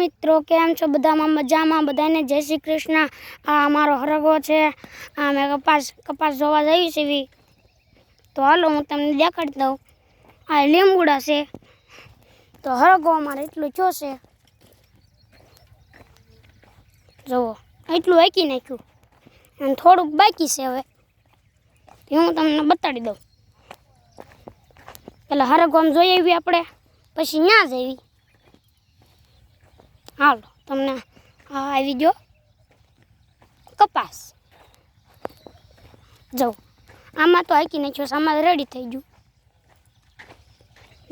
મિત્રો, કેમ છો? બધામાં મજામાં? બધાને જય શ્રી કૃષ્ણ। આ અમારો હરગો છે। અમે કપાસ જોવા જઈએ છીએ। તો હાલો હું તમને દેખાડી દઉં। આ લીમડા છે। તો હરગો અમારે એટલું થયો છે। જુઓ એટલું હાકી નાખ્યું અને થોડુંક બાકી છે। હવે હું તમને બતાડી દઉં। પેલા હરગો જોઈ આવી આપણે, પછી ત્યાં જઈએ। હાલો તમને આવી ગયો કપાસ। જો આમાં તો હાકી નાખ્યો, આમાં રેડી થઈ ગયું।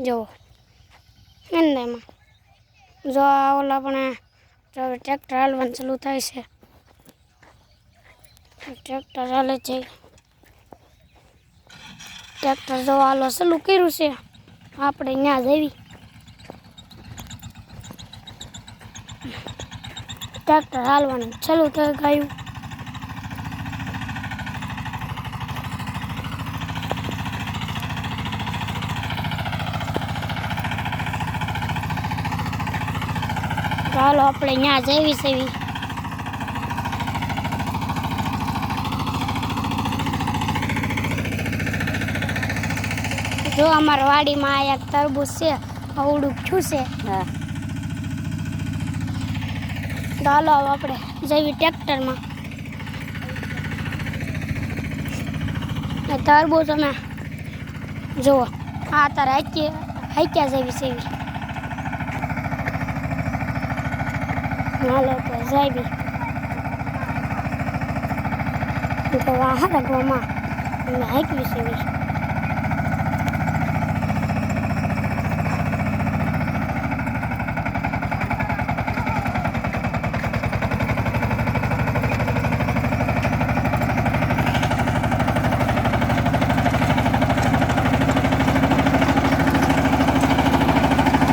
જુઓ એમાં જો ઓલા પણ ટ્રેક્ટર હાલવાનું ચાલુ થાય છે। ટ્રેક્ટર હાલે છે। ટ્રેક્ટર જો હાલો ચાલુ કર્યું છે। આપણે ત્યાં જઈએ। ટ્રેક્ટર હાલવાનું ચાલુ થઈ ગયું। ચાલો આપણે ત્યાં જઈએ છીએ। જો અમારા વાડીમાં આ એક તરબૂચ છે, અવડું થયું છે। ચાલો આપણે જઈએ ટ્રેક્ટરમાં। તરબૂચ અમે જુઓ આ તારે હાક્યા જેવી છે। હાલો તો જઈએ। તો આ હરગવામાં હાંકવી છે।